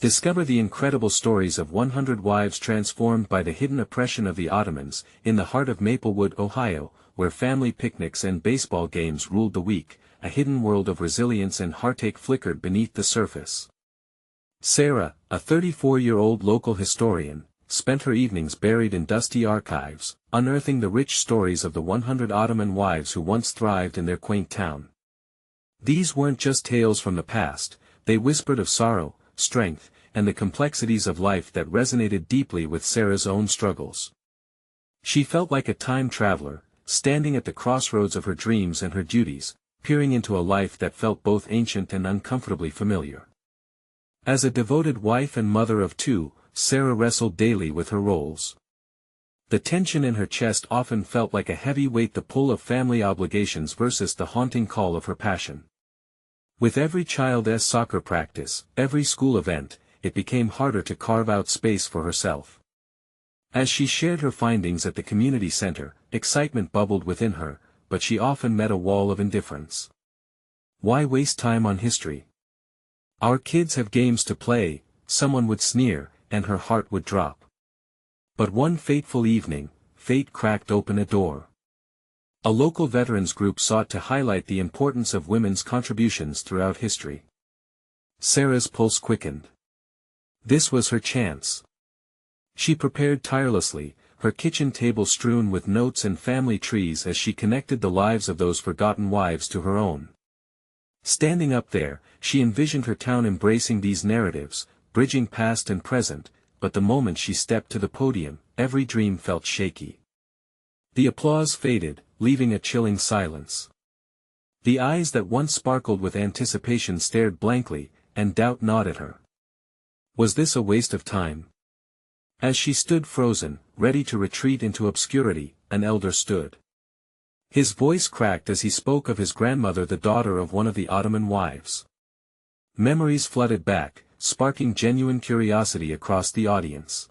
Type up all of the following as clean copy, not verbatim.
Discover the incredible stories of 100 wives transformed by the hidden oppression of the Ottomans, in the heart of Maplewood, Ohio, where family picnics and baseball games ruled the week, a hidden world of resilience and heartache flickered beneath the surface. Sarah, a 34-year-old local historian, spent her evenings buried in dusty archives, unearthing the rich stories of the 100 Ottoman wives who once thrived in their quaint town. These weren't just tales from the past, they whispered of sorrow, strength, and the complexities of life that resonated deeply with Sarah's own struggles. She felt like a time traveler, standing at the crossroads of her dreams and her duties, peering into a life that felt both ancient and uncomfortably familiar. As a devoted wife and mother of two, Sarah wrestled daily with her roles. The tension in her chest often felt like a heavy weight, the pull of family obligations versus the haunting call of her passion. With every child's soccer practice, every school event, it became harder to carve out space for herself. As she shared her findings at the community center, excitement bubbled within her, but she often met a wall of indifference. Why waste time on history? Our kids have games to play, someone would sneer, and her heart would drop. But one fateful evening, fate cracked open a door. A local veterans group sought to highlight the importance of women's contributions throughout history. Sarah's pulse quickened. This was her chance. She prepared tirelessly, her kitchen table strewn with notes and family trees as she connected the lives of those forgotten wives to her own. Standing up there, she envisioned her town embracing these narratives, bridging past and present, but the moment she stepped to the podium, every dream felt shaky. The applause faded, leaving a chilling silence. The eyes that once sparkled with anticipation stared blankly, and doubt gnawed at her. Was this a waste of time? As she stood frozen, ready to retreat into obscurity, an elder stood. His voice cracked as he spoke of his grandmother, the daughter of one of the Ottoman wives. Memories flooded back, sparking genuine curiosity across the audience.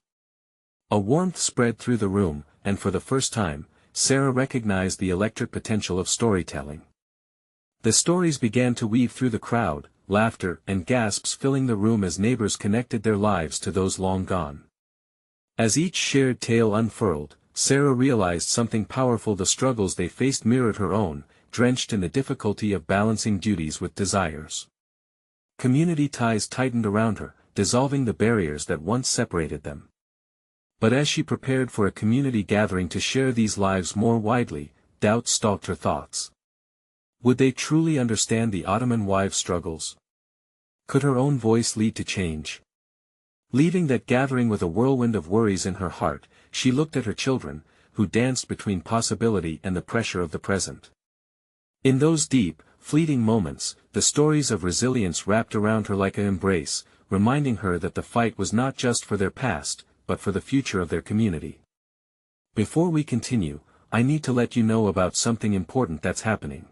A warmth spread through the room, and for the first time, Sarah recognized the electric potential of storytelling. The stories began to weave through the crowd, laughter and gasps filling the room as neighbors connected their lives to those long gone. As each shared tale unfurled, Sarah realized something powerful: the struggles they faced mirrored her own, drenched in the difficulty of balancing duties with desires. Community ties tightened around her, dissolving the barriers that once separated them. But as she prepared for a community gathering to share these lives more widely, doubt stalked her thoughts. Would they truly understand the Ottoman wives' struggles? Could her own voice lead to change? Leaving that gathering with a whirlwind of worries in her heart, she looked at her children, who danced between possibility and the pressure of the present. In those deep, fleeting moments, the stories of resilience wrapped around her like an embrace, reminding her that the fight was not just for their past, but for the future of their community. Before we continue, I need to let you know about something important that's happening.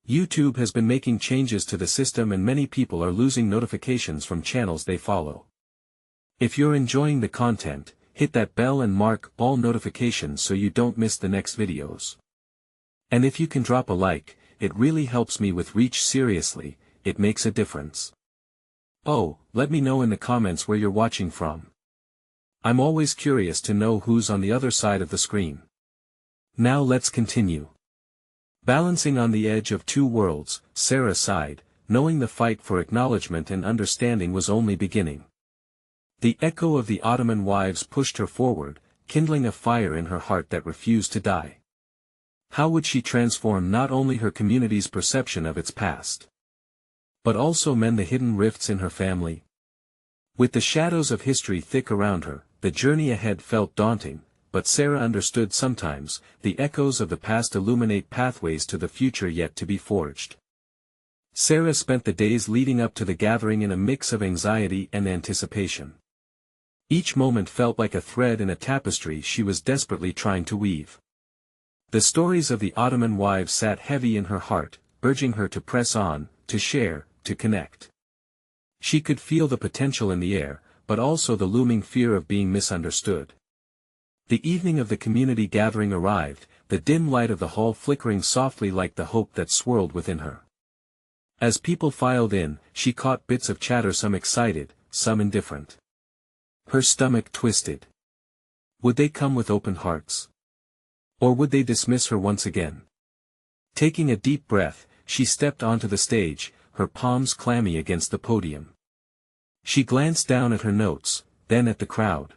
YouTube has been making changes to the system and many people are losing notifications from channels they follow. If you're enjoying the content, hit that bell and mark all notifications so you don't miss the next videos. And if you can drop a like, it really helps me with reach. Seriously, it makes a difference. Oh, let me know in the comments where you're watching from. I'm always curious to know who's on the other side of the screen. Now let's continue. Balancing on the edge of two worlds, Sarah sighed, knowing the fight for acknowledgement and understanding was only beginning. The echo of the Ottoman wives pushed her forward, kindling a fire in her heart that refused to die. How would she transform not only her community's perception of its past, but also mend the hidden rifts in her family? With the shadows of history thick around her, the journey ahead felt daunting, but Sarah understood sometimes, the echoes of the past illuminate pathways to the future yet to be forged. Sarah spent the days leading up to the gathering in a mix of anxiety and anticipation. Each moment felt like a thread in a tapestry she was desperately trying to weave. The stories of the Ottoman wives sat heavy in her heart, urging her to press on, to share, to connect. She could feel the potential in the air, but also the looming fear of being misunderstood. The evening of the community gathering arrived, the dim light of the hall flickering softly like the hope that swirled within her. As people filed in, she caught bits of chatter, some excited, some indifferent. Her stomach twisted. Would they come with open hearts? Or would they dismiss her once again? Taking a deep breath, she stepped onto the stage, her palms clammy against the podium. She glanced down at her notes, then at the crowd.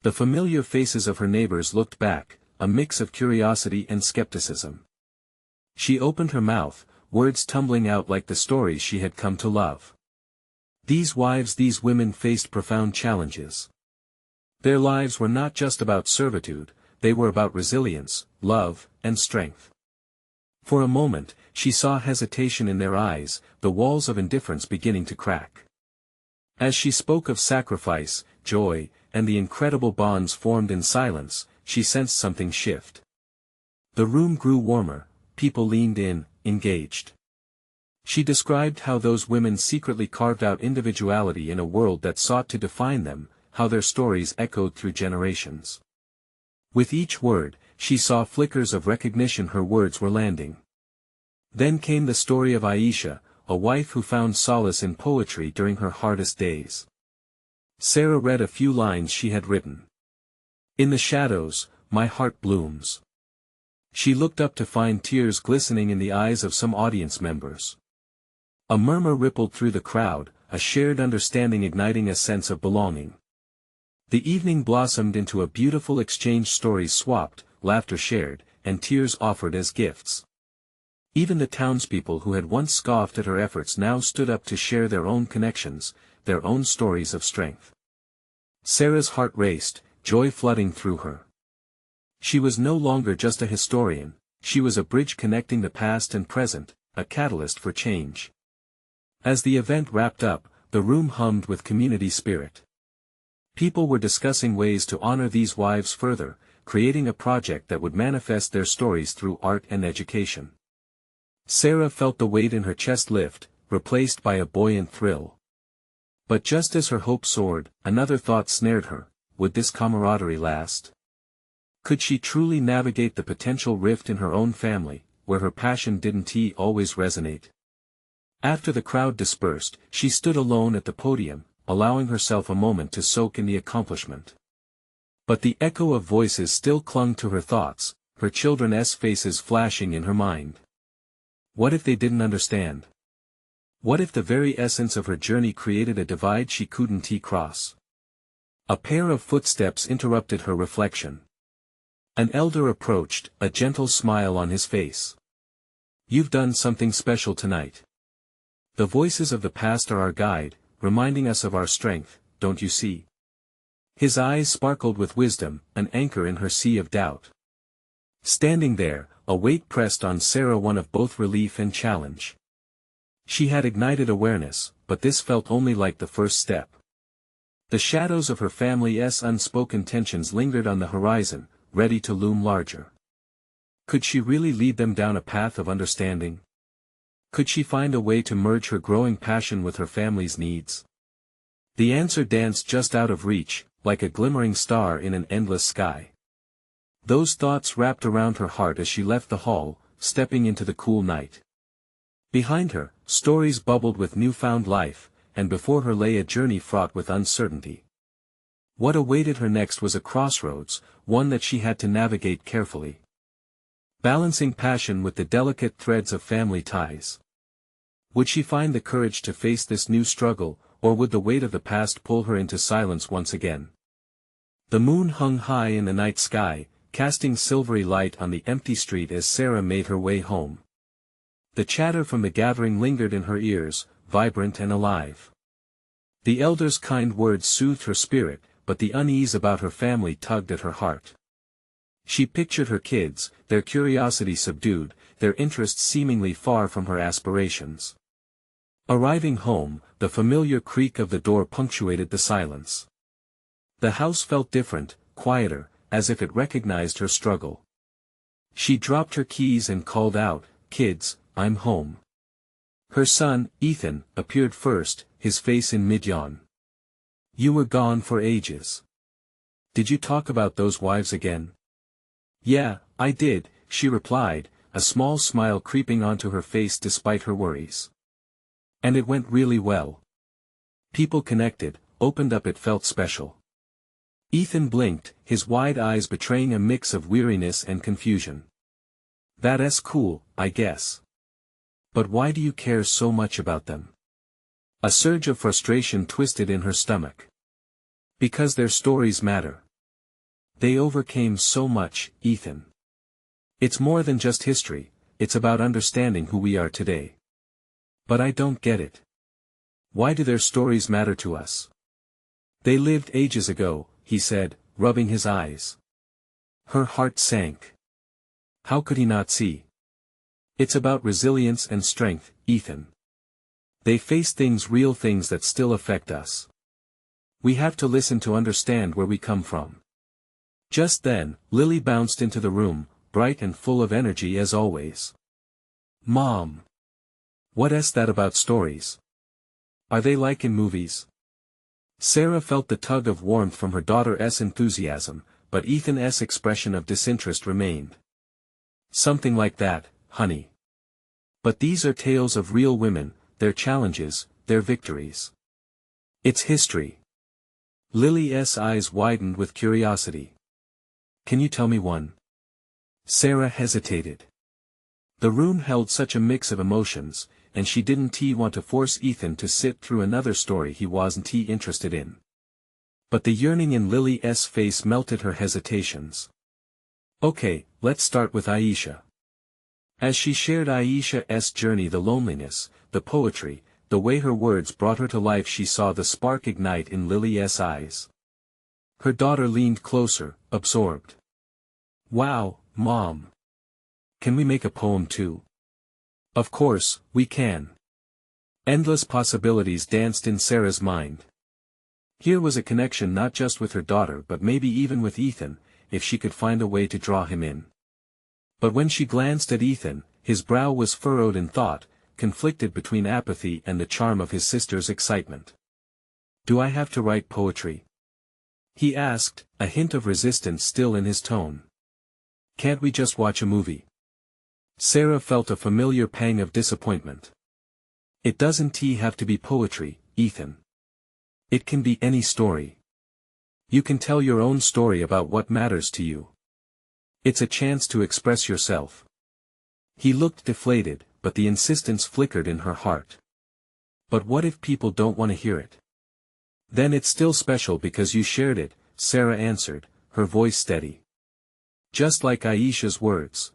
The familiar faces of her neighbors looked back, a mix of curiosity and skepticism. She opened her mouth, words tumbling out like the stories she had come to love. These women faced profound challenges. Their lives were not just about servitude, they were about resilience, love, and strength. For a moment, she saw hesitation in their eyes, the walls of indifference beginning to crack. As she spoke of sacrifice, joy, and the incredible bonds formed in silence, she sensed something shift. The room grew warmer, people leaned in, engaged. She described how those women secretly carved out individuality in a world that sought to define them, how their stories echoed through generations. With each word, she saw flickers of recognition her words were landing. Then came the story of Aisha, a wife who found solace in poetry during her hardest days. Sarah read a few lines she had written. "In the shadows, my heart blooms." She looked up to find tears glistening in the eyes of some audience members. A murmur rippled through the crowd, a shared understanding igniting a sense of belonging. The evening blossomed into a beautiful exchange, stories swapped, laughter shared, and tears offered as gifts. Even the townspeople who had once scoffed at her efforts now stood up to share their own connections, their own stories of strength. Sarah's heart raced, joy flooding through her. She was no longer just a historian, she was a bridge connecting the past and present, a catalyst for change. As the event wrapped up, the room hummed with community spirit. People were discussing ways to honor these wives further, creating a project that would manifest their stories through art and education. Sarah felt the weight in her chest lift, replaced by a buoyant thrill. But just as her hope soared, another thought snared her: would this camaraderie last? Could she truly navigate the potential rift in her own family, where her passion didn't always resonate? After the crowd dispersed, she stood alone at the podium, allowing herself a moment to soak in the accomplishment. But the echo of voices still clung to her thoughts, her children's faces flashing in her mind. What if they didn't understand? What if the very essence of her journey created a divide she couldn't cross? A pair of footsteps interrupted her reflection. An elder approached, a gentle smile on his face. "You've done something special tonight. The voices of the past are our guide, reminding us of our strength, don't you see?" His eyes sparkled with wisdom, an anchor in her sea of doubt. Standing there, a weight pressed on Sarah, one of both relief and challenge. She had ignited awareness, but this felt only like the first step. The shadows of her family's unspoken tensions lingered on the horizon, ready to loom larger. Could she really lead them down a path of understanding? Could she find a way to merge her growing passion with her family's needs? The answer danced just out of reach, like a glimmering star in an endless sky. Those thoughts wrapped around her heart as she left the hall, stepping into the cool night. Behind her, stories bubbled with newfound life, and before her lay a journey fraught with uncertainty. What awaited her next was a crossroads, one that she had to navigate carefully. Balancing passion with the delicate threads of family ties. Would she find the courage to face this new struggle, or would the weight of the past pull her into silence once again? The moon hung high in the night sky, casting silvery light on the empty street as Sarah made her way home. The chatter from the gathering lingered in her ears, vibrant and alive. The elder's kind words soothed her spirit, but the unease about her family tugged at her heart. She pictured her kids, their curiosity subdued, their interests seemingly far from her aspirations. Arriving home, the familiar creak of the door punctuated the silence. The house felt different, quieter, as if it recognized her struggle. She dropped her keys and called out, "Kids, I'm home." Her son, Ethan, appeared first, his face in mid-yawn. "You were gone for ages. Did you talk about those wives again?" "Yeah, I did," she replied, a small smile creeping onto her face despite her worries. "And it went really well. People connected, opened up, it felt special. Ethan blinked, his wide eyes betraying a mix of weariness and confusion. That's cool, I guess. But why do you care so much about them? A surge of frustration twisted in her stomach. Because their stories matter. They overcame so much, Ethan. It's more than just history, it's about understanding who we are today. But I don't get it. Why do their stories matter to us? They lived ages ago, he said, rubbing his eyes. Her heart sank. How could he not see? It's about resilience and strength, Ethan. They face things, real things that still affect us. We have to listen to understand where we come from. Just then, Lily bounced into the room, bright and full of energy as always. Mom! What's that about stories? Are they like in movies? Sarah felt the tug of warmth from her daughter's enthusiasm, but Ethan's expression of disinterest remained. Something like that, honey. But these are tales of real women, their challenges, their victories. It's history. Lily's eyes widened with curiosity. Can you tell me one? Sarah hesitated. The room held such a mix of emotions, and she didn't want to force Ethan to sit through another story he wasn't interested in. But the yearning in Lily's face melted her hesitations. Okay, let's start with Aisha. As she shared Aisha's journey, the loneliness, the poetry, the way her words brought her to life, she saw the spark ignite in Lily's eyes. Her daughter leaned closer, absorbed. Wow, Mom! Can we make a poem too? Of course, we can. Endless possibilities danced in Sarah's mind. Here was a connection not just with her daughter but maybe even with Ethan, if she could find a way to draw him in. But when she glanced at Ethan, his brow was furrowed in thought, conflicted between apathy and the charm of his sister's excitement. Do I have to write poetry? He asked, a hint of resistance still in his tone. Can't we just watch a movie? Sarah felt a familiar pang of disappointment. It doesn't have to be poetry, Ethan. It can be any story. You can tell your own story about what matters to you. It's a chance to express yourself. He looked deflated, but the insistence flickered in her heart. But what if people don't want to hear it? Then it's still special because you shared it, Sarah answered, her voice steady. Just like Aisha's words.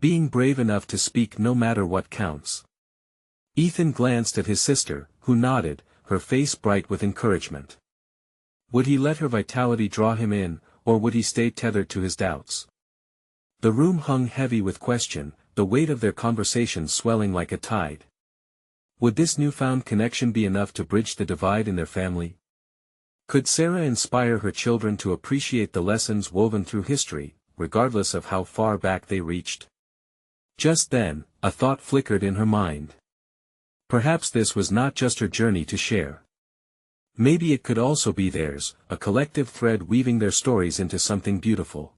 Being brave enough to speak no matter what counts. Ethan glanced at his sister, who nodded, her face bright with encouragement. Would he let her vitality draw him in, or would he stay tethered to his doubts? The room hung heavy with question, the weight of their conversation swelling like a tide. Would this newfound connection be enough to bridge the divide in their family? Could Sarah inspire her children to appreciate the lessons woven through history, regardless of how far back they reached? Just then, a thought flickered in her mind. Perhaps this was not just her journey to share. Maybe it could also be theirs, a collective thread weaving their stories into something beautiful.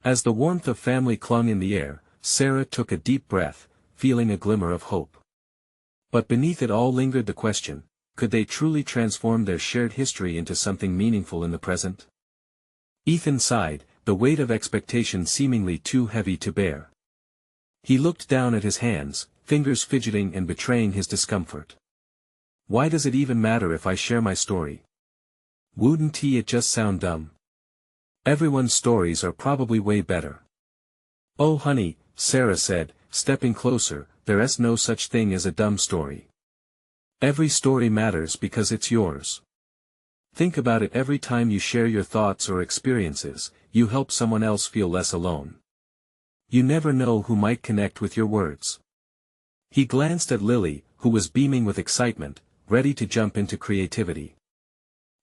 As the warmth of family clung in the air, Sarah took a deep breath, feeling a glimmer of hope. But beneath it all lingered the question, could they truly transform their shared history into something meaningful in the present? Ethan sighed, the weight of expectation seemingly too heavy to bear. He looked down at his hands, fingers fidgeting and betraying his discomfort. Why does it even matter if I share my story? Wouldn't it just sound dumb? Everyone's stories are probably way better. Oh honey, Sarah said, stepping closer, there's no such thing as a dumb story. Every story matters because it's yours. Think about it, every time you share your thoughts or experiences, you help someone else feel less alone. You never know who might connect with your words. He glanced at Lily, who was beaming with excitement, ready to jump into creativity.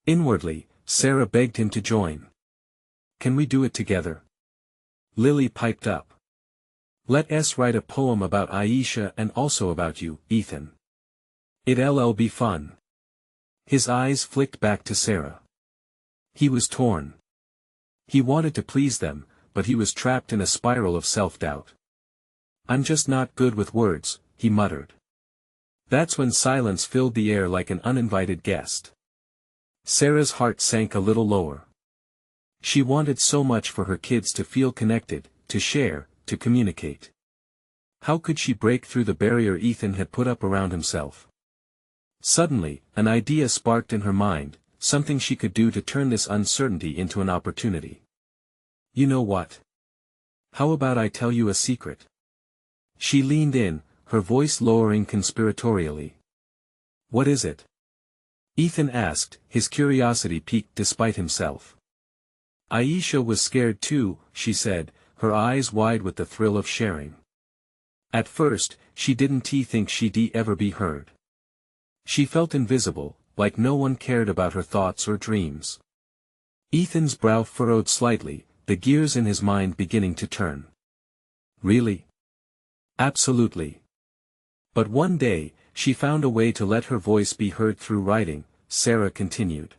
Inwardly, Sarah begged him to join. Can we do it together? Lily piped up. Let's write a poem about Aisha and also about you, Ethan. It'll be fun. His eyes flicked back to Sarah. He was torn. He wanted to please them, but he was trapped in a spiral of self-doubt. I'm just not good with words, he muttered. That's when silence filled the air like an uninvited guest. Sarah's heart sank a little lower. She wanted so much for her kids to feel connected, to share, to communicate. How could she break through the barrier Ethan had put up around himself? Suddenly, an idea sparked in her mind, something she could do to turn this uncertainty into an opportunity. You know what? How about I tell you a secret? She leaned in, her voice lowering conspiratorially. What is it? Ethan asked, his curiosity piqued despite himself. Aisha was scared too, she said, her eyes wide with the thrill of sharing. At first, she didn't think she'd ever be heard. She felt invisible, like no one cared about her thoughts or dreams. Ethan's brow furrowed slightly, the gears in his mind beginning to turn. Really? Absolutely. But one day, she found a way to let her voice be heard through writing, Sarah continued.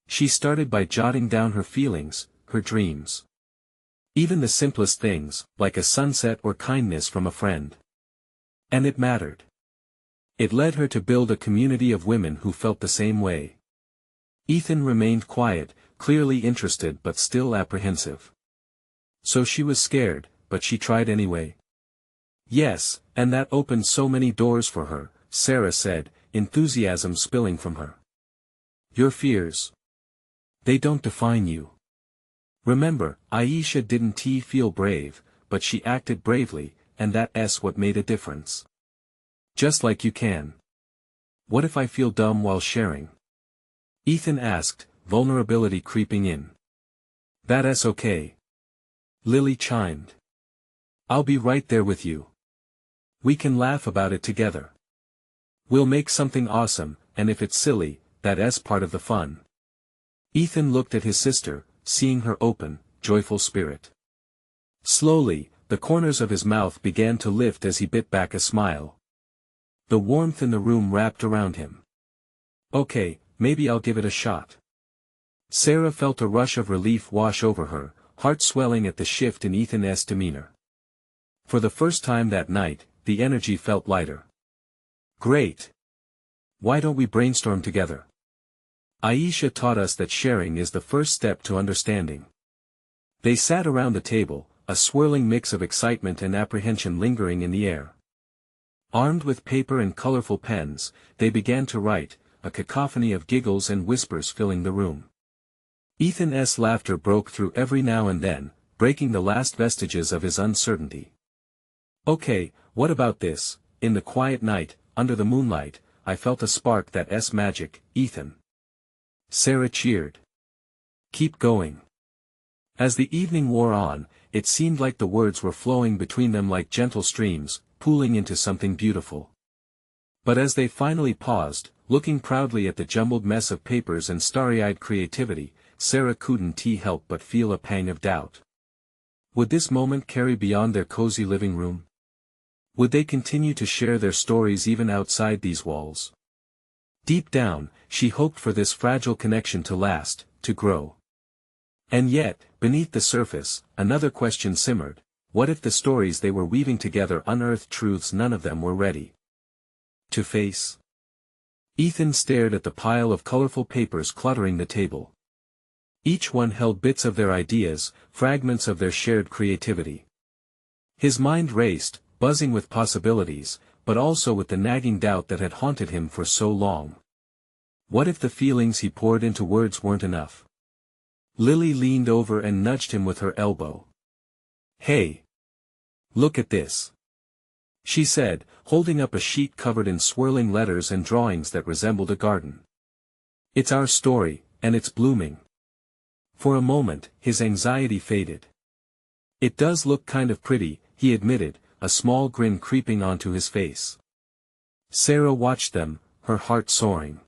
She started by jotting down her feelings, her dreams. Even the simplest things, like a sunset or kindness from a friend. And it mattered. It led her to build a community of women who felt the same way. Ethan remained quiet, clearly interested but still apprehensive. So she was scared, but she tried anyway. Yes, and that opened so many doors for her, Sarah said, enthusiasm spilling from her. Your fears. They don't define you. Remember, Aisha didn't feel brave, but she acted bravely, and that's what made a difference. Just like you can. What if I feel dumb while sharing? Ethan asked, vulnerability creeping in. That's okay. Lily chimed. I'll be right there with you. We can laugh about it together. We'll make something awesome, and if it's silly, that's part of the fun. Ethan looked at his sister, seeing her open, joyful spirit. Slowly, the corners of his mouth began to lift as he bit back a smile. The warmth in the room wrapped around him. Okay, maybe I'll give it a shot. Sarah felt a rush of relief wash over her, heart swelling at the shift in Ethan's demeanor. For the first time that night, the energy felt lighter. Great. Why don't we brainstorm together? Aisha taught us that sharing is the first step to understanding. They sat around the table, a swirling mix of excitement and apprehension lingering in the air. Armed with paper and colorful pens, they began to write, a cacophony of giggles and whispers filling the room. Ethan's laughter broke through every now and then, breaking the last vestiges of his uncertainty. Okay, what about this? In the quiet night, under the moonlight, I felt a spark that's magic, Ethan. Sarah cheered. Keep going. As the evening wore on, it seemed like the words were flowing between them like gentle streams, pooling into something beautiful. But as they finally paused, looking proudly at the jumbled mess of papers and starry-eyed creativity, Sarah couldn't help but feel a pang of doubt. Would this moment carry beyond their cozy living room? Would they continue to share their stories even outside these walls? Deep down, she hoped for this fragile connection to last, to grow. And yet, beneath the surface, another question simmered: what if the stories they were weaving together unearthed truths none of them were ready to face? Ethan stared at the pile of colorful papers cluttering the table. Each one held bits of their ideas, fragments of their shared creativity. His mind raced, buzzing with possibilities, but also with the nagging doubt that had haunted him for so long. What if the feelings he poured into words weren't enough? Lily leaned over and nudged him with her elbow. Hey! Look at this! She said, holding up a sheet covered in swirling letters and drawings that resembled a garden. It's our story, and it's blooming. For a moment, his anxiety faded. It does look kind of pretty, he admitted, a small grin creeping onto his face. Sarah watched them, her heart soaring.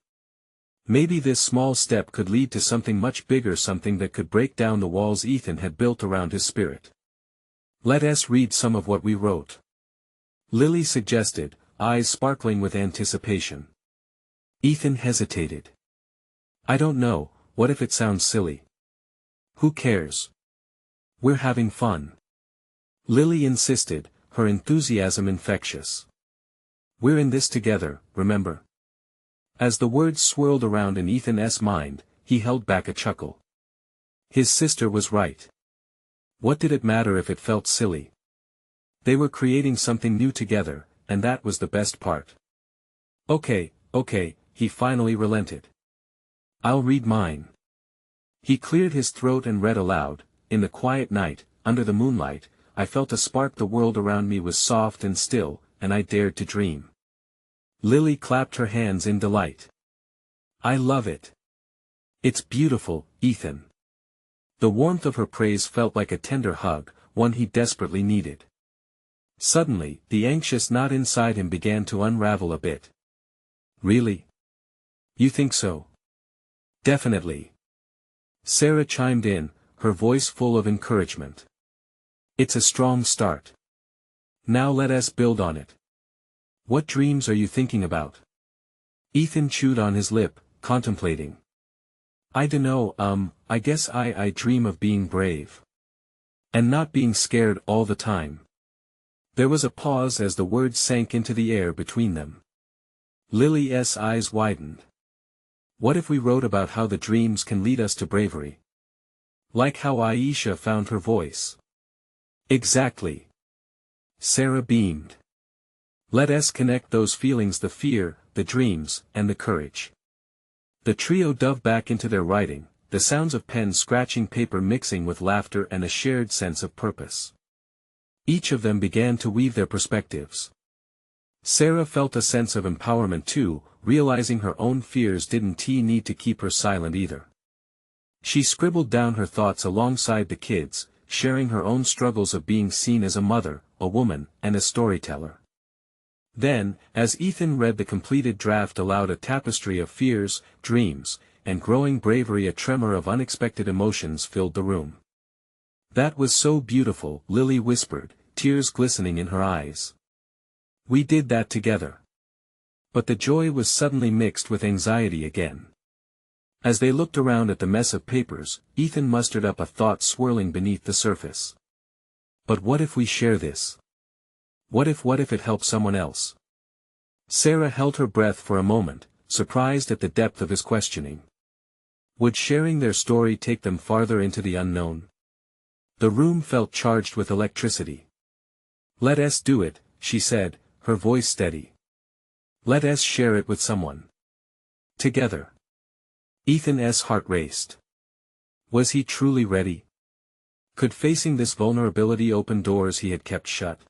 Maybe this small step could lead to something much bigger, something that could break down the walls Ethan had built around his spirit. Let us read some of what we wrote. Lily suggested, eyes sparkling with anticipation. Ethan hesitated. I don't know, what if it sounds silly? Who cares? We're having fun. Lily insisted, her enthusiasm infectious. We're in this together, remember? As the words swirled around in Ethan's mind, he held back a chuckle. His sister was right. What did it matter if it felt silly? They were creating something new together, and that was the best part. Okay, he finally relented. I'll read mine. He cleared his throat and read aloud. In the quiet night, under the moonlight, I felt a spark. The world around me was soft and still, and I dared to dream. Lily clapped her hands in delight. I love it. It's beautiful, Ethan. The warmth of her praise felt like a tender hug, one he desperately needed. Suddenly, the anxious knot inside him began to unravel a bit. Really? You think so? Definitely. Sarah chimed in, her voice full of encouragement. It's a strong start. Now let us build on it. What dreams are you thinking about? Ethan chewed on his lip, contemplating. I dunno, I guess I dream of being brave. And not being scared all the time. There was a pause as the words sank into the air between them. Lily's eyes widened. What if we wrote about how the dreams can lead us to bravery? Like how Aisha found her voice. Exactly. Sarah beamed. Let us connect those feelings, the fear, the dreams, and the courage. The trio dove back into their writing, the sounds of pens scratching paper mixing with laughter and a shared sense of purpose. Each of them began to weave their perspectives. Sarah felt a sense of empowerment too, realizing her own fears didn't need to keep her silent either. She scribbled down her thoughts alongside the kids, sharing her own struggles of being seen as a mother, a woman, and a storyteller. Then, as Ethan read the completed draft aloud, a tapestry of fears, dreams, and growing bravery, a tremor of unexpected emotions filled the room. That was so beautiful, Lily whispered, tears glistening in her eyes. We did that together. But the joy was suddenly mixed with anxiety again. As they looked around at the mess of papers, Ethan mustered up a thought swirling beneath the surface. But what if we share this? What if it helps someone else? Sarah held her breath for a moment, surprised at the depth of his questioning. Would sharing their story take them farther into the unknown? The room felt charged with electricity. Let us do it, she said, her voice steady. Let us share it with someone. Together. Ethan's heart raced. Was he truly ready? Could facing this vulnerability open doors he had kept shut?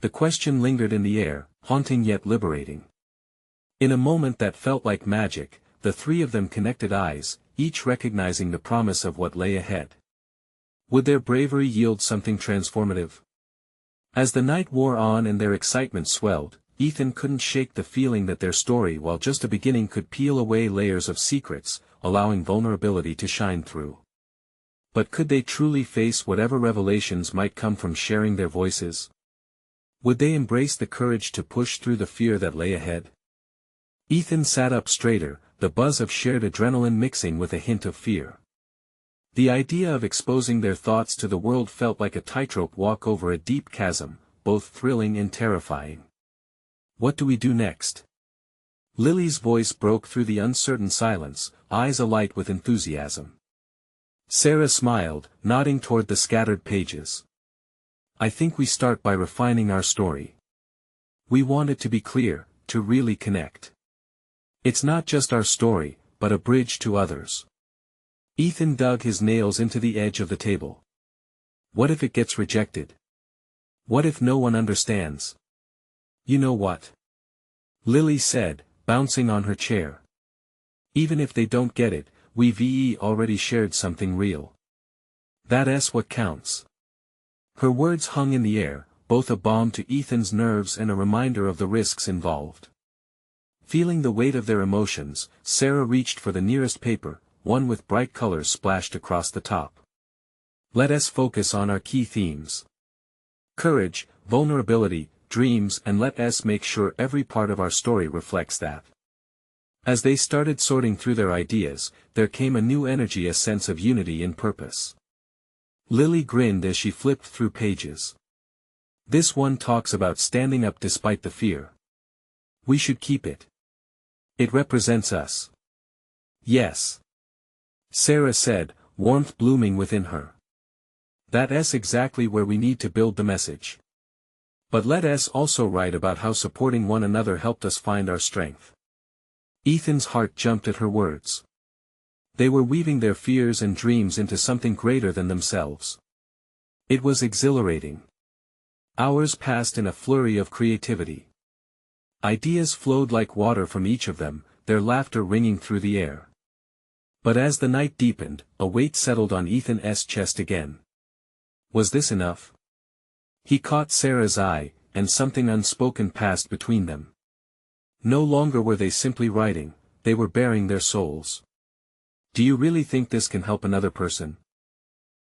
The question lingered in the air, haunting yet liberating. In a moment that felt like magic, the three of them connected eyes, each recognizing the promise of what lay ahead. Would their bravery yield something transformative? As the night wore on and their excitement swelled, Ethan couldn't shake the feeling that their story, while just a beginning, could peel away layers of secrets, allowing vulnerability to shine through. But could they truly face whatever revelations might come from sharing their voices? Would they embrace the courage to push through the fear that lay ahead? Ethan sat up straighter, the buzz of shared adrenaline mixing with a hint of fear. The idea of exposing their thoughts to the world felt like a tightrope walk over a deep chasm, both thrilling and terrifying. What do we do next? Lily's voice broke through the uncertain silence, eyes alight with enthusiasm. Sarah smiled, nodding toward the scattered pages. I think we start by refining our story. We want it to be clear, to really connect. It's not just our story, but a bridge to others. Ethan dug his nails into the edge of the table. What if it gets rejected? What if no one understands? You know what? Lily said, bouncing on her chair. Even if they don't get it, we've already shared something real. That's what counts. Her words hung in the air, both a balm to Ethan's nerves and a reminder of the risks involved. Feeling the weight of their emotions, Sarah reached for the nearest paper, one with bright colors splashed across the top. Let us focus on our key themes. Courage, vulnerability, dreams, and let us make sure every part of our story reflects that. As they started sorting through their ideas, there came a new energy, a sense of unity in purpose. Lily grinned as she flipped through pages. This one talks about standing up despite the fear. We should keep it. It represents us. Yes. Sarah said, warmth blooming within her. That's exactly where we need to build the message. But let us also write about how supporting one another helped us find our strength. Ethan's heart jumped at her words. They were weaving their fears and dreams into something greater than themselves. It was exhilarating. Hours passed in a flurry of creativity. Ideas flowed like water from each of them, their laughter ringing through the air. But as the night deepened, a weight settled on Ethan's chest again. Was this enough? He caught Sarah's eye, and something unspoken passed between them. No longer were they simply writing, they were baring their souls. Do you really think this can help another person?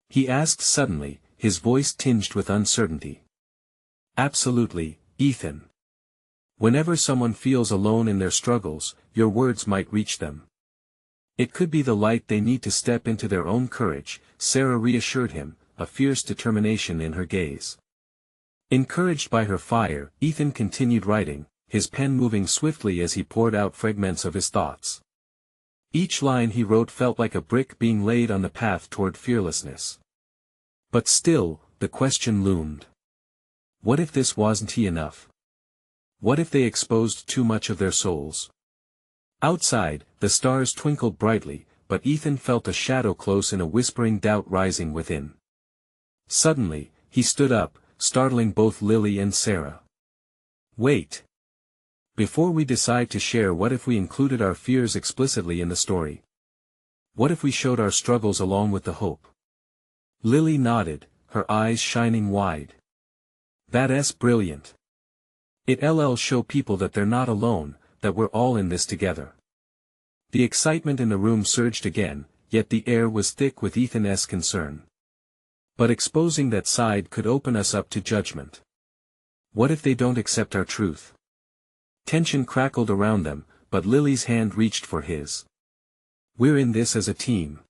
He asked suddenly, his voice tinged with uncertainty. Absolutely, Ethan. Whenever someone feels alone in their struggles, your words might reach them. It could be the light they need to step into their own courage, Sarah reassured him, a fierce determination in her gaze. Encouraged by her fire, Ethan continued writing, his pen moving swiftly as he poured out fragments of his thoughts. Each line he wrote felt like a brick being laid on the path toward fearlessness. But still, the question loomed. What if this wasn't enough? What if they exposed too much of their souls? Outside, the stars twinkled brightly, but Ethan felt a shadow close and a whispering doubt rising within. Suddenly, he stood up, startling both Lily and Sarah. Wait. Before we decide to share, what if we included our fears explicitly in the story? What if we showed our struggles along with the hope? Lily nodded, her eyes shining wide. That's brilliant. It'll show people that they're not alone, that we're all in this together. The excitement in the room surged again, yet the air was thick with Ethan's concern. But exposing that side could open us up to judgment. What if they don't accept our truth? Tension crackled around them, but Lily's hand reached for his. We're in this as a team.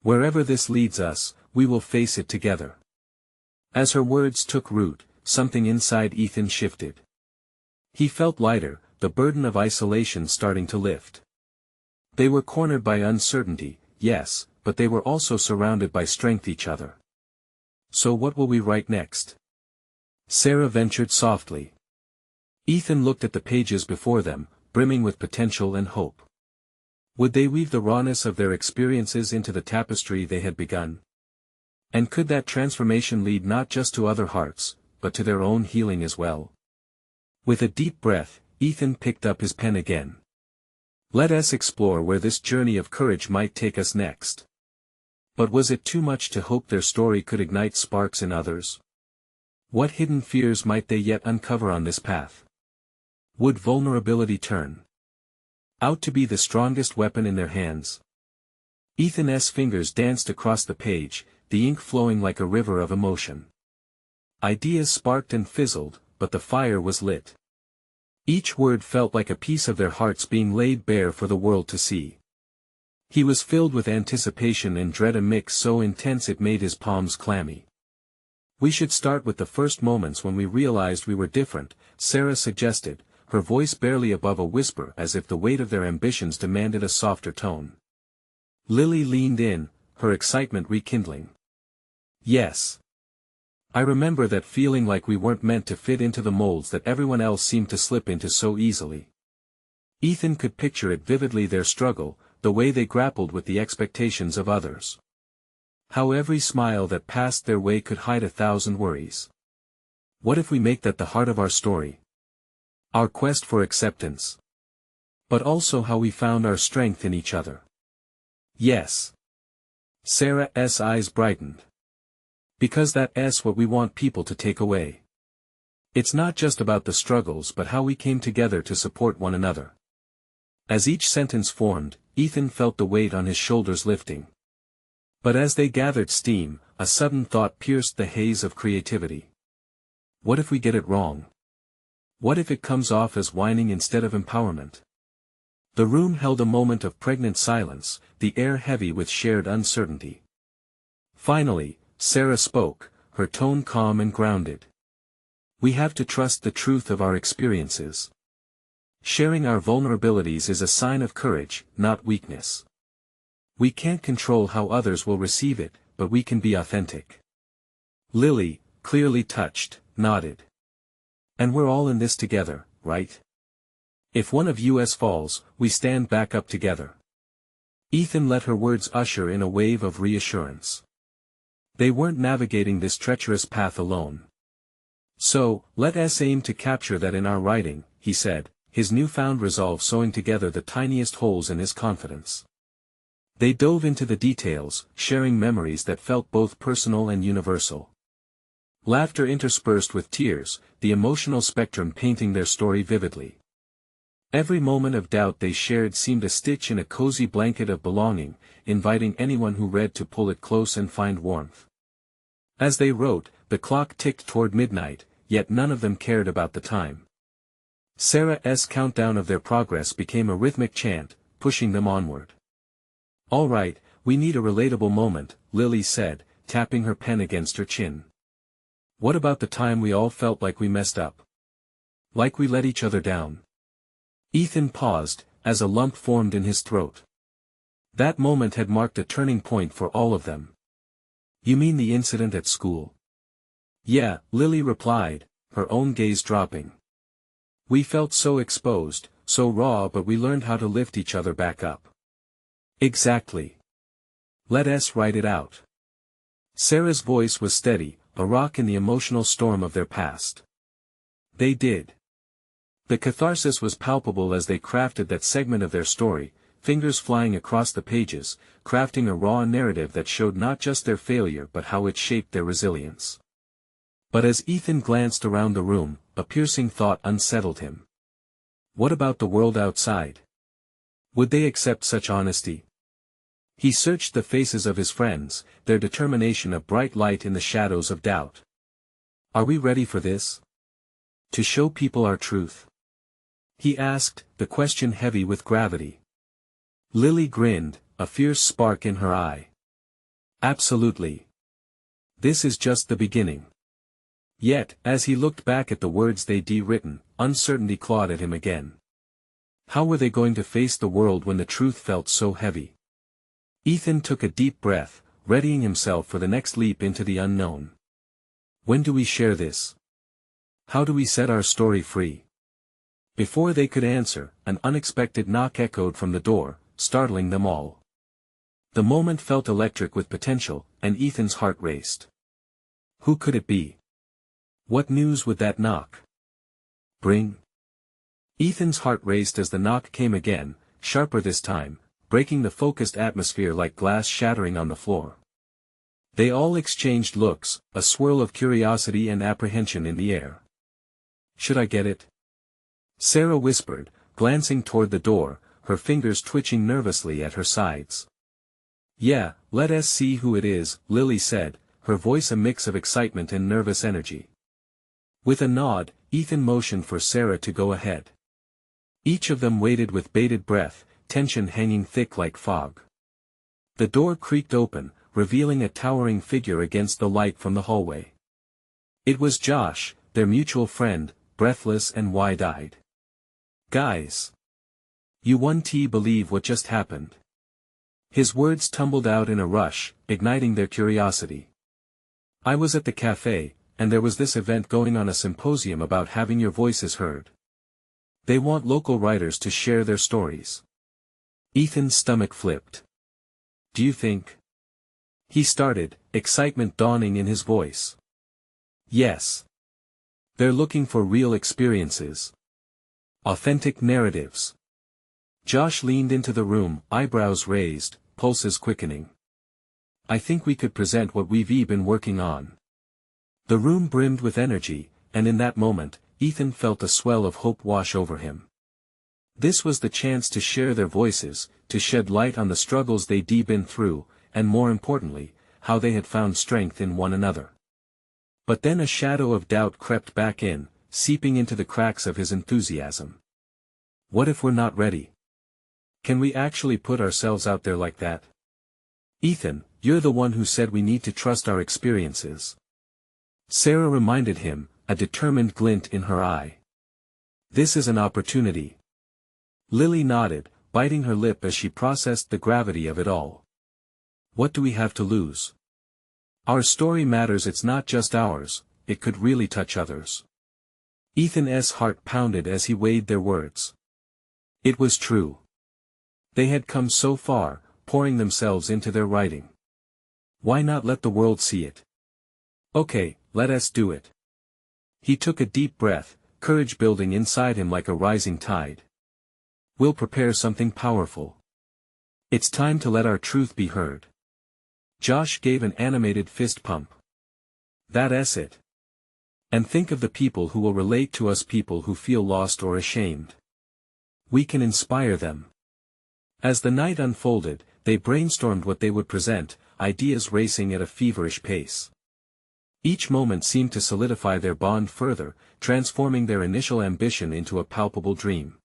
Wherever this leads us, we will face it together. As her words took root, something inside Ethan shifted. He felt lighter, the burden of isolation starting to lift. They were cornered by uncertainty, yes, but they were also surrounded by strength each other. So what will we write next? Sarah ventured softly. Ethan looked at the pages before them, brimming with potential and hope. Would they weave the rawness of their experiences into the tapestry they had begun? And could that transformation lead not just to other hearts, but to their own healing as well? With a deep breath, Ethan picked up his pen again. Let us explore where this journey of courage might take us next. But was it too much to hope their story could ignite sparks in others? What hidden fears might they yet uncover on this path? Would vulnerability turn out to be the strongest weapon in their hands? Ethan's fingers danced across the page, the ink flowing like a river of emotion. Ideas sparked and fizzled, but the fire was lit. Each word felt like a piece of their hearts being laid bare for the world to see. He was filled with anticipation and dread, a mix so intense it made his palms clammy. We should start with the first moments when we realized we were different, Sarah suggested, her voice barely above a whisper, as if the weight of their ambitions demanded a softer tone. Lily leaned in, her excitement rekindling. Yes. I remember that feeling, like we weren't meant to fit into the molds that everyone else seemed to slip into so easily. Ethan could picture it vividly, their struggle, the way they grappled with the expectations of others. How every smile that passed their way could hide 1,000 worries. What if we make that the heart of our story? Our quest for acceptance. But also how we found our strength in each other. Yes. Sarah's eyes brightened. Because that's what we want people to take away. It's not just about the struggles, but how we came together to support one another. As each sentence formed, Ethan felt the weight on his shoulders lifting. But as they gathered steam, a sudden thought pierced the haze of creativity. What if we get it wrong? What if it comes off as whining instead of empowerment? The room held a moment of pregnant silence, the air heavy with shared uncertainty. Finally, Sarah spoke, her tone calm and grounded. We have to trust the truth of our experiences. Sharing our vulnerabilities is a sign of courage, not weakness. We can't control how others will receive it, but we can be authentic. Lily, clearly touched, nodded. And we're all in this together, right? If one of us falls, we stand back up together. Ethan let her words usher in a wave of reassurance. They weren't navigating this treacherous path alone. So, let us aim to capture that in our writing, he said, his newfound resolve sewing together the tiniest holes in his confidence. They dove into the details, sharing memories that felt both personal and universal. Laughter interspersed with tears, the emotional spectrum painting their story vividly. Every moment of doubt they shared seemed a stitch in a cozy blanket of belonging, inviting anyone who read to pull it close and find warmth. As they wrote, the clock ticked toward midnight, yet none of them cared about the time. Sarah's countdown of their progress became a rhythmic chant, pushing them onward. "All right, we need a relatable moment," Lily said, tapping her pen against her chin. "What about the time we all felt like we messed up? Like we let each other down?" Ethan paused, as a lump formed in his throat. That moment had marked a turning point for all of them. "You mean the incident at school?" "Yeah," Lily replied, her own gaze dropping. "We felt so exposed, so raw, but we learned how to lift each other back up." "Exactly. Let us write it out." Sarah's voice was steady, a rock in the emotional storm of their past. They did. The catharsis was palpable as they crafted that segment of their story, fingers flying across the pages, crafting a raw narrative that showed not just their failure but how it shaped their resilience. But as Ethan glanced around the room, a piercing thought unsettled him. What about the world outside? Would they accept such honesty? He searched the faces of his friends, their determination a bright light in the shadows of doubt. Are we ready for this? To show people our truth? He asked, the question heavy with gravity. Lily grinned, a fierce spark in her eye. Absolutely. This is just the beginning. Yet, as he looked back at the words they'd written, uncertainty clawed at him again. How were they going to face the world when the truth felt so heavy? Ethan took a deep breath, readying himself for the next leap into the unknown. When do we share this? How do we set our story free? Before they could answer, an unexpected knock echoed from the door, startling them all. The moment felt electric with potential, and Ethan's heart raced. Who could it be? What news would that knock bring? Ethan's heart raced as the knock came again, sharper this time, breaking the focused atmosphere like glass shattering on the floor. They all exchanged looks, a swirl of curiosity and apprehension in the air. Should I get it? Sarah whispered, glancing toward the door, her fingers twitching nervously at her sides. Yeah, let us see who it is, Lily said, her voice a mix of excitement and nervous energy. With a nod, Ethan motioned for Sarah to go ahead. Each of them waited with bated breath, tension hanging thick like fog. The door creaked open, revealing a towering figure against the light from the hallway. It was Josh, their mutual friend, breathless and wide-eyed. Guys! You won't believe what just happened. His words tumbled out in a rush, igniting their curiosity. I was at the cafe, and there was this event going on, a symposium about having your voices heard. They want local writers to share their stories. Ethan's stomach flipped. Do you think? He started, excitement dawning in his voice. Yes. They're looking for real experiences. Authentic narratives. Josh leaned into the room, eyebrows raised, pulses quickening. I think we could present what we've been working on. The room brimmed with energy, and in that moment, Ethan felt a swell of hope wash over him. This was the chance to share their voices, to shed light on the struggles they'd been through, and more importantly, how they had found strength in one another. But then a shadow of doubt crept back in, seeping into the cracks of his enthusiasm. What if we're not ready? Can we actually put ourselves out there like that? Ethan, you're the one who said we need to trust our experiences. Sarah reminded him, a determined glint in her eye. This is an opportunity. Lily nodded, biting her lip as she processed the gravity of it all. What do we have to lose? Our story matters, it's not just ours, it could really touch others. Ethan's heart pounded as he weighed their words. It was true. They had come so far, pouring themselves into their writing. Why not let the world see it? Okay, let us do it. He took a deep breath, courage building inside him like a rising tide. We'll prepare something powerful. It's time to let our truth be heard. Josh gave an animated fist pump. That's it. And think of the people who will relate to us, people who feel lost or ashamed. We can inspire them. As the night unfolded, they brainstormed what they would present, ideas racing at a feverish pace. Each moment seemed to solidify their bond further, transforming their initial ambition into a palpable dream.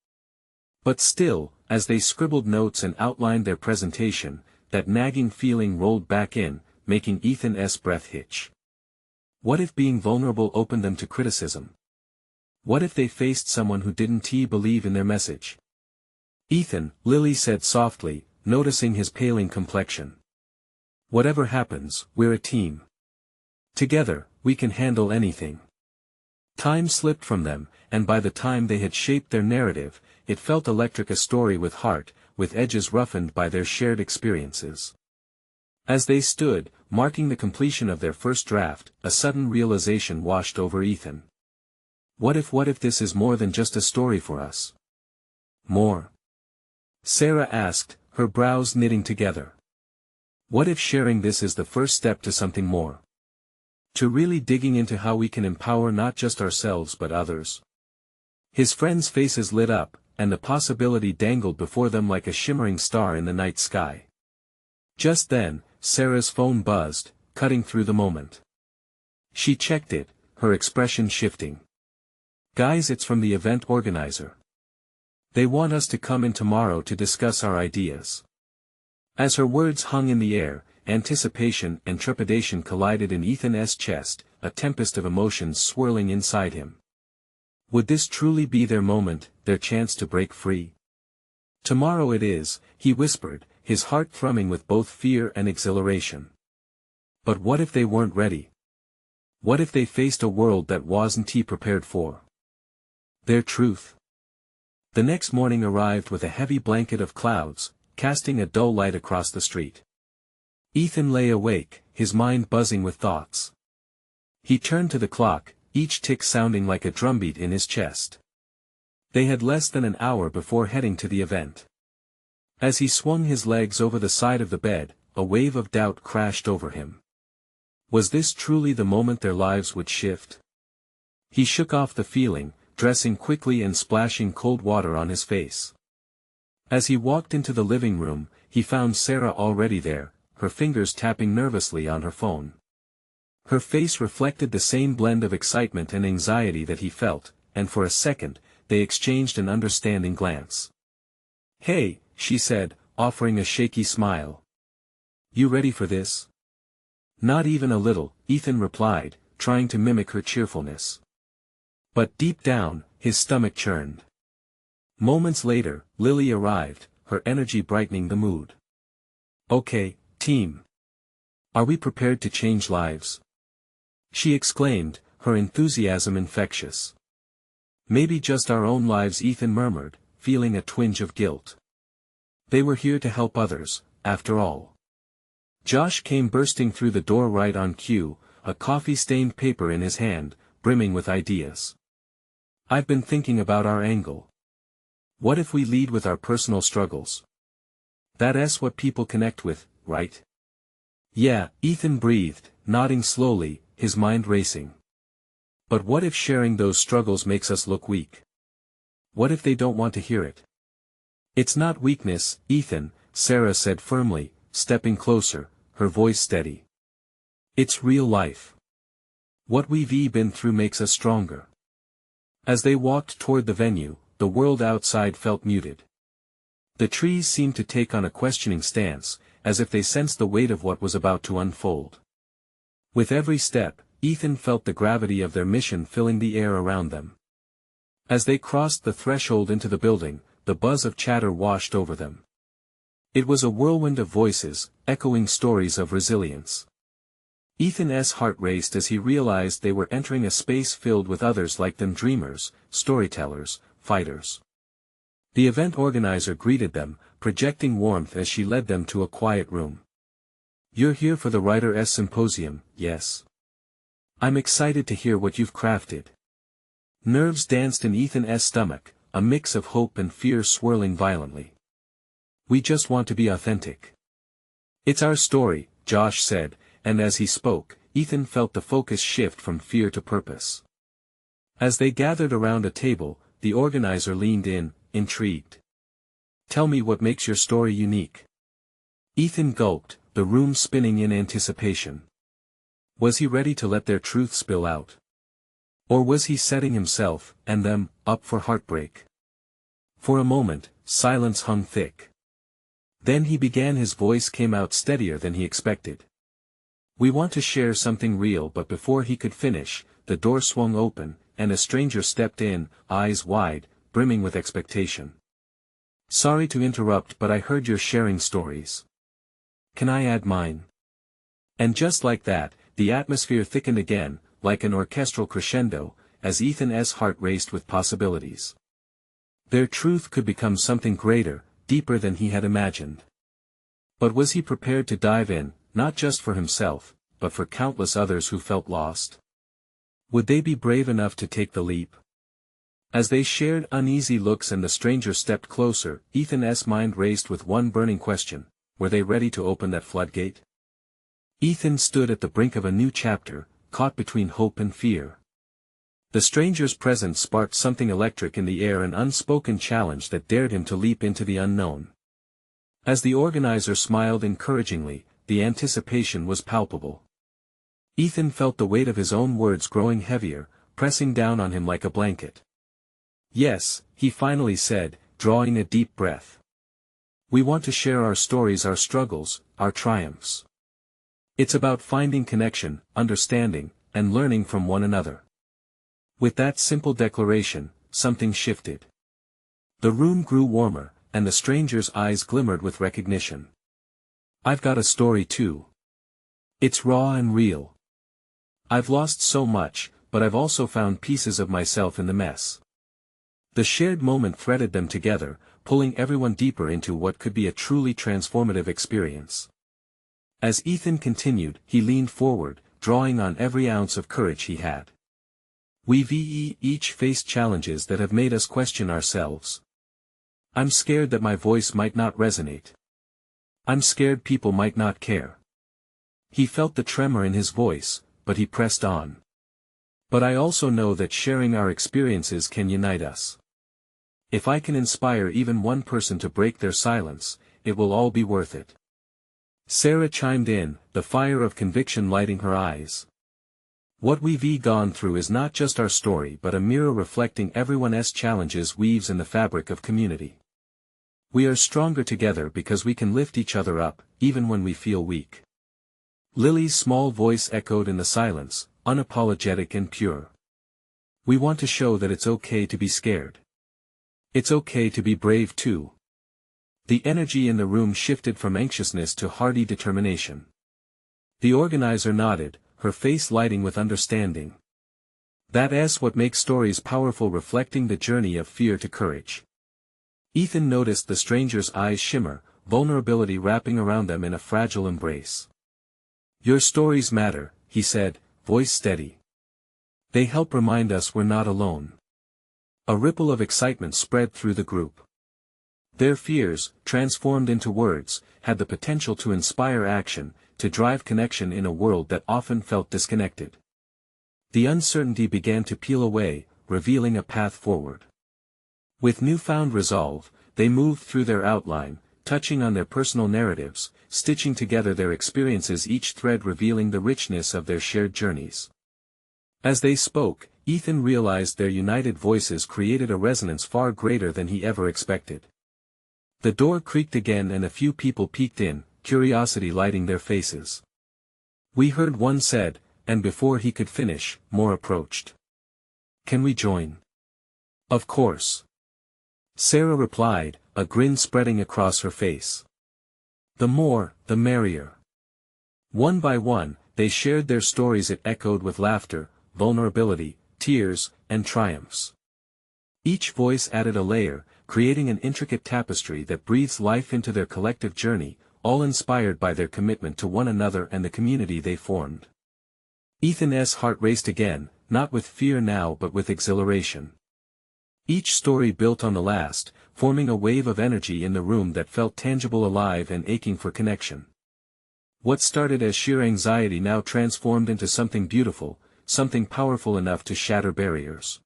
But still, as they scribbled notes and outlined their presentation, that nagging feeling rolled back in, making Ethan's breath hitch. What if being vulnerable opened them to criticism? What if they faced someone who didn't believe in their message? Ethan, Lily said softly, noticing his paling complexion. Whatever happens, we're a team. Together, we can handle anything. Time slipped from them, and by the time they had shaped their narrative, it felt electric, a story with heart, with edges roughened by their shared experiences. As they stood, marking the completion of their first draft, a sudden realization washed over Ethan. What if this is more than just a story for us? More? Sarah asked, her brows knitting together. What if sharing this is the first step to something more? To really digging into how we can empower not just ourselves but others? His friends' faces lit up, and the possibility dangled before them like a shimmering star in the night sky. Just then, Sarah's phone buzzed, cutting through the moment. She checked it, her expression shifting. Guys, it's from the event organizer. They want us to come in tomorrow to discuss our ideas. As her words hung in the air, anticipation and trepidation collided in Ethan's chest, a tempest of emotions swirling inside him. Would this truly be their moment, their chance to break free? Tomorrow it is, he whispered, his heart thrumming with both fear and exhilaration. But what if they weren't ready? What if they faced a world that wasn't prepared for their truth? The next morning arrived with a heavy blanket of clouds, casting a dull light across the street. Ethan lay awake, his mind buzzing with thoughts. He turned to the clock, each tick sounding like a drumbeat in his chest. They had less than an hour before heading to the event. As he swung his legs over the side of the bed, a wave of doubt crashed over him. Was this truly the moment their lives would shift? He shook off the feeling, dressing quickly and splashing cold water on his face. As he walked into the living room, he found Sarah already there, her fingers tapping nervously on her phone. Her face reflected the same blend of excitement and anxiety that he felt, and for a second, they exchanged an understanding glance. "Hey," she said, offering a shaky smile. "You ready for this?" "Not even a little," Ethan replied, trying to mimic her cheerfulness. But deep down, his stomach churned. Moments later, Lily arrived, her energy brightening the mood. "Okay, team. Are we prepared to change lives?" she exclaimed, her enthusiasm infectious. "Maybe just our own lives," Ethan murmured, feeling a twinge of guilt. They were here to help others, after all. Josh came bursting through the door right on cue, a coffee-stained paper in his hand, brimming with ideas. "I've been thinking about our angle. What if we lead with our personal struggles? That's what people connect with, right?" "Yeah," Ethan breathed, nodding slowly, his mind racing. "But what if sharing those struggles makes us look weak? What if they don't want to hear it?" "It's not weakness, Ethan," Sarah said firmly, stepping closer, her voice steady. "It's real life. What we've been through makes us stronger." As they walked toward the venue, the world outside felt muted. The trees seemed to take on a questioning stance, as if they sensed the weight of what was about to unfold. With every step, Ethan felt the gravity of their mission filling the air around them. As they crossed the threshold into the building, the buzz of chatter washed over them. It was a whirlwind of voices, echoing stories of resilience. Ethan's heart raced as he realized they were entering a space filled with others like them, dreamers, storytellers, fighters. The event organizer greeted them, projecting warmth as she led them to a quiet room. "You're here for the Writer's Symposium, yes? I'm excited to hear what you've crafted." Nerves danced in Ethan's stomach, a mix of hope and fear swirling violently. "We just want to be authentic. It's our story," Josh said, and as he spoke, Ethan felt the focus shift from fear to purpose. As they gathered around a table, the organizer leaned in, intrigued. "Tell me what makes your story unique." Ethan gulped, the room spinning in anticipation. Was he ready to let their truth spill out? Or was he setting himself, and them, up for heartbreak? For a moment, silence hung thick. Then he began. His voice came out steadier than he expected. "We want to share something real," but before he could finish, the door swung open, and a stranger stepped in, eyes wide, brimming with expectation. "Sorry to interrupt, but I heard you're sharing stories. Can I add mine?" And just like that, the atmosphere thickened again, like an orchestral crescendo, as Ethan's heart raced with possibilities. Their truth could become something greater, deeper than he had imagined. But was he prepared to dive in, not just for himself, but for countless others who felt lost? Would they be brave enough to take the leap? As they shared uneasy looks and the stranger stepped closer, Ethan's mind raced with one burning question: were they ready to open that floodgate? Ethan stood at the brink of a new chapter, caught between hope and fear. The stranger's presence sparked something electric in the air, an unspoken challenge that dared him to leap into the unknown. As the organizer smiled encouragingly, the anticipation was palpable. Ethan felt the weight of his own words growing heavier, pressing down on him like a blanket. "Yes," he finally said, drawing a deep breath. "We want to share our stories, our struggles, our triumphs. It's about finding connection, understanding, and learning from one another." With that simple declaration, something shifted. The room grew warmer, and the stranger's eyes glimmered with recognition. "I've got a story too. It's raw and real. I've lost so much, but I've also found pieces of myself in the mess." The shared moment threaded them together, pulling everyone deeper into what could be a truly transformative experience. As Ethan continued, he leaned forward, drawing on every ounce of courage he had. "We've each faced challenges that have made us question ourselves. I'm scared that my voice might not resonate. I'm scared people might not care." He felt the tremor in his voice, but he pressed on. "But I also know that sharing our experiences can unite us. If I can inspire even one person to break their silence, it will all be worth it." Sarah chimed in, the fire of conviction lighting her eyes. "What we've gone through is not just our story but a mirror reflecting everyone's challenges weaves in the fabric of community. We are stronger together because we can lift each other up, even when we feel weak." Lily's small voice echoed in the silence, unapologetic and pure. "We want to show that it's okay to be scared. It's okay to be brave too." The energy in the room shifted from anxiousness to hearty determination. The organizer nodded, her face lighting with understanding. "That's what makes stories powerful, reflecting the journey of fear to courage." Ethan noticed the stranger's eyes shimmer, vulnerability wrapping around them in a fragile embrace. "Your stories matter," he said, voice steady. "They help remind us we're not alone." A ripple of excitement spread through the group. Their fears, transformed into words, had the potential to inspire action, to drive connection in a world that often felt disconnected. The uncertainty began to peel away, revealing a path forward. With newfound resolve, they moved through their outline, touching on their personal narratives, stitching together their experiences, each thread revealing the richness of their shared journeys. As they spoke, Ethan realized their united voices created a resonance far greater than he ever expected. The door creaked again and a few people peeked in, curiosity lighting their faces. "We heard," one said, and before he could finish, more approached. "Can we join?" "Of course." Sarah replied, a grin spreading across her face. The more, the merrier. One by one, they shared their stories. It echoed with laughter, vulnerability, tears, and triumphs. Each voice added a layer, creating an intricate tapestry that breathes life into their collective journey, all inspired by their commitment to one another and the community they formed. Ethan's heart raced again, not with fear now but with exhilaration. Each story built on the last, forming a wave of energy in the room that felt tangible, alive and aching for connection. What started as sheer anxiety now transformed into something beautiful, something powerful enough to shatter barriers.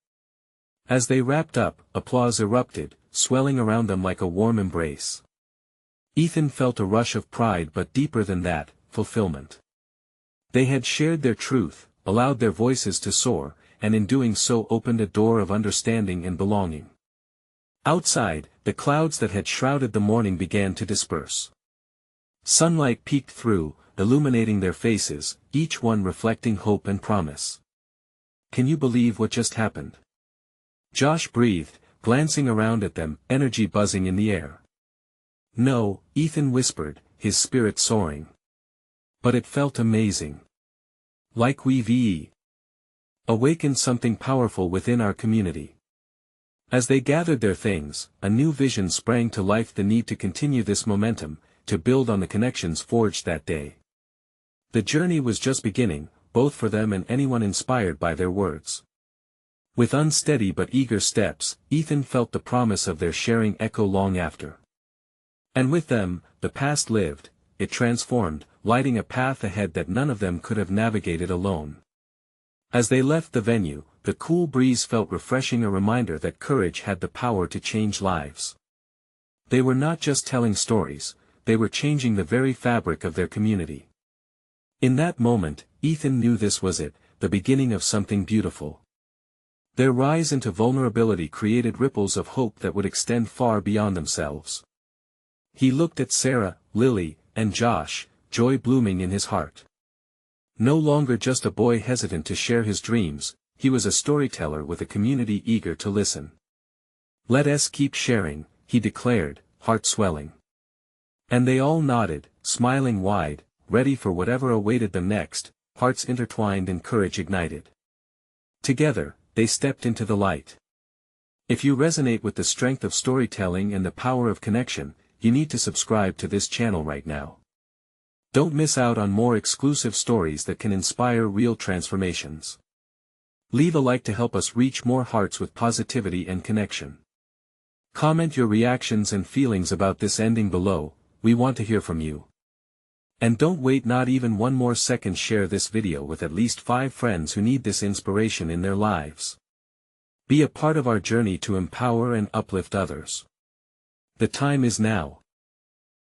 As they wrapped up, applause erupted, swelling around them like a warm embrace. Ethan felt a rush of pride, but deeper than that, fulfillment. They had shared their truth, allowed their voices to soar, and in doing so opened a door of understanding and belonging. Outside, the clouds that had shrouded the morning began to disperse. Sunlight peeked through, illuminating their faces, each one reflecting hope and promise. Can you believe what just happened? Josh breathed, glancing around at them, energy buzzing in the air. No, Ethan whispered, his spirit soaring. But it felt amazing. Like we've awakened something powerful within our community. As they gathered their things, a new vision sprang to life: the need to continue this momentum, to build on the connections forged that day. The journey was just beginning, both for them and anyone inspired by their words. With unsteady but eager steps, Ethan felt the promise of their sharing echo long after. And with them, the past lived, it transformed, lighting a path ahead that none of them could have navigated alone. As they left the venue, the cool breeze felt refreshing, a reminder that courage had the power to change lives. They were not just telling stories, they were changing the very fabric of their community. In that moment, Ethan knew this was it, the beginning of something beautiful. Their rise into vulnerability created ripples of hope that would extend far beyond themselves. He looked at Sarah, Lily, and Josh, joy blooming in his heart. No longer just a boy hesitant to share his dreams, he was a storyteller with a community eager to listen. Let us keep sharing, he declared, heart swelling. And they all nodded, smiling wide, ready for whatever awaited them next, hearts intertwined and courage ignited. Together, they stepped into the light. If you resonate with the strength of storytelling and the power of connection, you need to subscribe to this channel right now. Don't miss out on more exclusive stories that can inspire real transformations. Leave a like to help us reach more hearts with positivity and connection. Comment your reactions and feelings about this ending below, we want to hear from you. And don't wait not even one more second, share this video with at least 5 friends who need this inspiration in their lives. Be a part of our journey to empower and uplift others. The time is now.